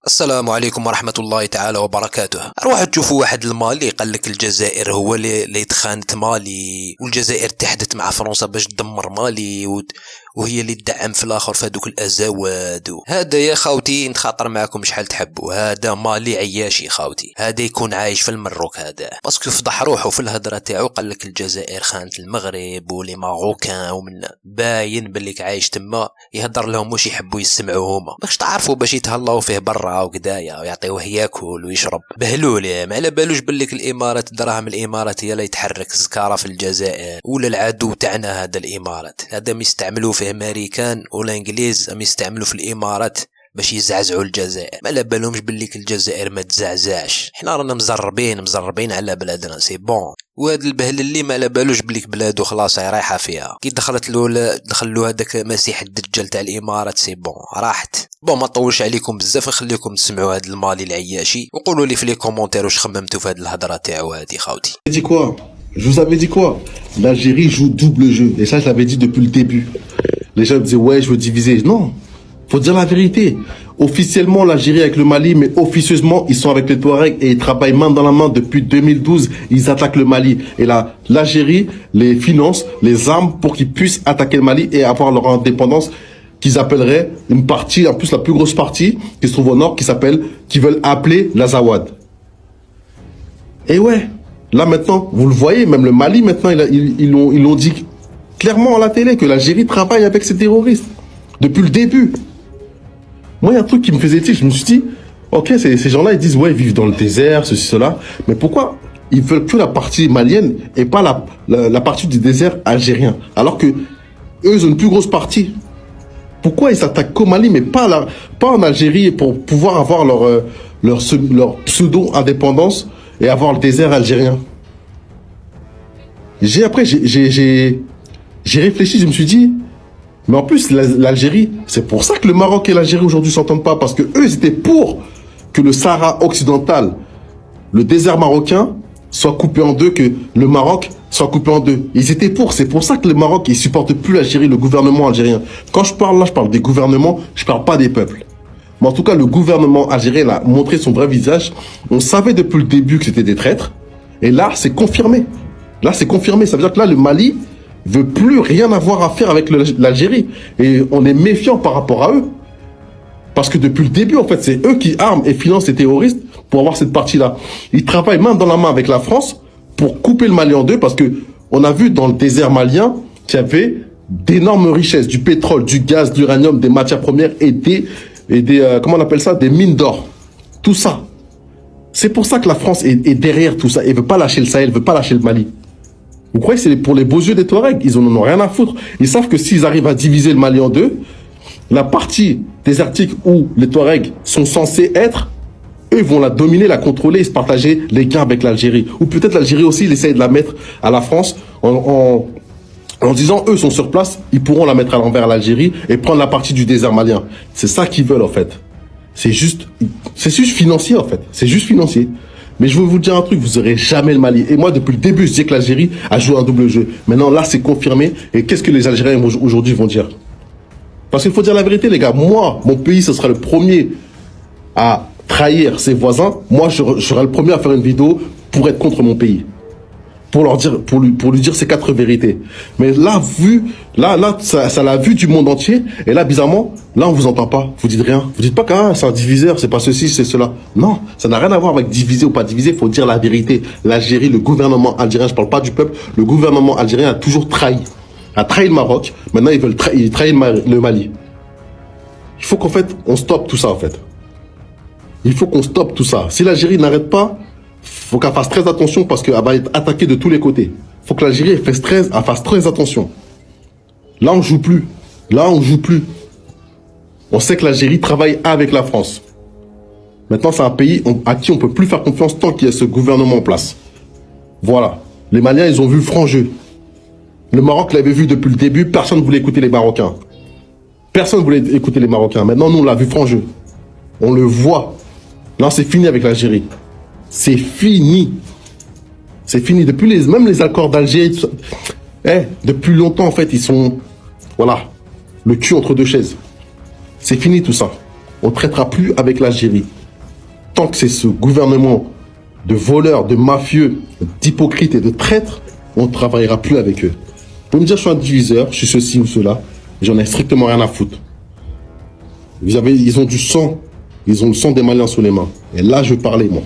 السلام عليكم ورحمة الله تعالى وبركاته. أروح تشوفوا واحد المالي قال لك الجزائر هو اللي يتخانت مالي، والجزائر اتحدت مع فرنسا باش تدمر مالي وهي اللي تدعم في الآخر في هذوك الأزواد. هذا يا خاوتي نتخاطر معكم شحال تحبوا، هذا مالي عياشي خاوتي، هذا يكون عايش في المروك هذا باسكو فضح روحه في الهضرة تاعو. قال لك الجزائر خانت المغرب ولي ماروكان ومن باين بليك عايش تما يهضر لهم واش يحبوا يسمعوا هما، باش تعرفوا باش يتهلاو فيه برا وكدايا ويعطيوه ياكل ويشرب. بهلول ما على بالوش بليك الامارات دراهم الامارات هي اللي يتحرك زكاره في الجزائر، ولا العدو تاعنا هذا الامارات هذا يستعملوه في امريكان ولا انجليز، يستعملوا في الامارات باش يزعزعوا الجزائر. ما على بالهمش بليك الجزائر ما تزعزعش، حنا رانا مزربين على بلادنا سي بون. وهذا البهل اللي ما على بالوش بليك بلادو خلاص رايحه فيها، كي دخلوا هذاك مسيح الدجال تاع الامارات سي بون راحت. بون ما نطولش عليكم بزاف، نخليكم تسمعوا هذا المالي العياشي وقولوا لي في لي كومونتير واش خممتوا في هذه الهضره تاعو هذه خاوتي. Je vous avais dit quoi? L'Algérie joue double jeu. Et ça, je l'avais dit depuis le début. Les gens me disaient, ouais, je veux diviser. Non, faut dire la vérité. Officiellement, l'Algérie avec le Mali, mais officieusement, ils sont avec les Touaregs et ils travaillent main dans la main depuis 2012. Ils attaquent le Mali. Et là, l'Algérie les finance, les armes pour qu'ils puissent attaquer le Mali et avoir leur indépendance, qu'ils appelleraient une partie, en plus la plus grosse partie, qui se trouve au nord, qui veulent appeler l'Azawad. Et ouais. Là maintenant, vous le voyez, même le Mali maintenant, ils l'ont dit clairement à la télé que l'Algérie travaille avec ces terroristes depuis le début. Moi, il y a un truc qui me faisait tilt. Je me suis dit, ok, ces gens-là, ils disent ouais, ils vivent dans le désert, ceci, cela, mais pourquoi ils veulent que la partie malienne et pas la partie du désert algérien, alors que eux ils ont une plus grosse partie. Pourquoi ils s'attaquent qu'au Mali, mais pas en Algérie pour pouvoir avoir leur pseudo-indépendance et avoir le désert algérien. J'ai réfléchi, je me suis dit, mais en plus l'Algérie, c'est pour ça que le Maroc et l'Algérie aujourd'hui s'entendent pas, parce que eux ils étaient pour que le Sahara occidental, le désert marocain, soit coupé en deux, que le Maroc soit coupé en deux. Ils étaient pour, c'est pour ça que le Maroc il supporte plus l'Algérie, le gouvernement algérien. Quand je parle là, je parle des gouvernements, je parle pas des peuples. Mais en tout cas, le gouvernement algérien a montré son vrai visage. On savait depuis le début que c'était des traîtres. Et là, c'est confirmé. Là, c'est confirmé. Ça veut dire que là, le Mali veut plus rien avoir à faire avec l'Algérie. Et on est méfiant par rapport à eux. Parce que depuis le début, en fait, c'est eux qui arment et financent les terroristes pour avoir cette partie-là. Ils travaillent main dans la main avec la France pour couper le Mali en deux. Parce que on a vu dans le désert malien qu'il y avait d'énormes richesses, du pétrole, du gaz, de l'uranium, des matières premières et des comment on appelle ça, des mines d'or. Tout ça. C'est pour ça que la France est derrière tout ça. Elle veut pas lâcher le Sahel, elle veut pas lâcher le Mali. Vous croyez que c'est pour les beaux yeux des Touaregs? Ils en ont rien à foutre. Ils savent que s'ils arrivent à diviser le Mali en deux, la partie désertique où les Touaregs sont censés être, eux vont la dominer, la contrôler et se partager les gains avec l'Algérie. Ou peut-être l'Algérie aussi, il essaye de la mettre à la France en disant, eux sont sur place, ils pourront la mettre à l'envers à l'Algérie et prendre la partie du désert malien. C'est ça qu'ils veulent, en fait. C'est juste financier, en fait. C'est juste financier. Mais je veux vous dire un truc, vous aurez jamais le Mali. Et moi, depuis le début, je disais que l'Algérie a joué un double jeu. Maintenant, là, c'est confirmé. Et qu'est-ce que les Algériens aujourd'hui vont dire? Parce qu'il faut dire la vérité, les gars. Moi, mon pays, ce sera le premier à trahir ses voisins. Moi, je serai le premier à faire une vidéo pour être contre mon pays. Pour lui dire ces 4 vérités. Mais là, ça l'a vu du monde entier. Et là, bizarrement, là, on vous entend pas. Vous dites rien. Vous dites pas que c'est un diviseur, c'est pas ceci, c'est cela. Non, ça n'a rien à voir avec diviser ou pas diviser. Il faut dire la vérité. L'Algérie, le gouvernement algérien, je parle pas du peuple, le gouvernement algérien a toujours trahi. A trahi le Maroc. Maintenant, ils trahissent le Mali. Il faut qu'en fait, on stoppe tout ça, en fait. Il faut qu'on stoppe tout ça. Si l'Algérie n'arrête pas, faut qu'elle fasse très attention parce qu'elle va être attaquée de tous les côtés. Faut que l'Algérie fasse très attention. Là, on joue plus. Là, on joue plus. On sait que l'Algérie travaille avec la France. Maintenant, c'est un pays à qui on peut plus faire confiance tant qu'il y a ce gouvernement en place. Voilà. Les Maliens, ils ont vu le franc jeu. Le Maroc l'avait vu depuis le début. Personne ne voulait écouter les Marocains. Personne ne voulait écouter les Marocains. Maintenant, nous, on l'a vu franc jeu. On le voit. Là, c'est fini avec l'Algérie. C'est fini. C'est fini. Même les accords d'Alger, depuis longtemps, en fait, ils sont, voilà, le cul entre deux chaises. C'est fini tout ça. on ne traitera plus avec l'Algérie. Tant que c'est ce gouvernement de voleurs, de mafieux, d'hypocrites et de traîtres, on ne travaillera plus avec eux. Vous pouvez me dire je suis un diviseur, je suis ceci ou cela, j'en ai strictement rien à foutre. Ils ont du sang, ils ont le sang des Maliens sous les mains. Et là, je parlais, moi.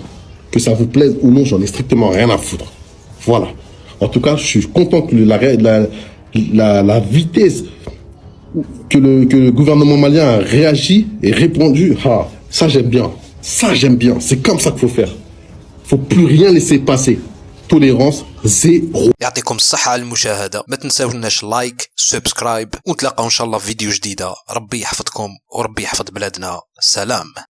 Que ça vous plaise ou non, j'en ai strictement rien à foutre. Voilà. En tout cas, je suis content que la vitesse que le gouvernement malien a réagi et répondu, ah, ça j'aime bien. Ça j'aime bien. C'est comme ça qu'il faut faire. Faut plus rien laisser passer. Tolérance zéro. يعطيكم الصحة على المشاهدة. ما تنساوناش لايك سبسكرايب ونتلاقاو ان شاء الله في فيديو جديدة. ربي يحفظكم وربي يحفظ بلادنا. سلام.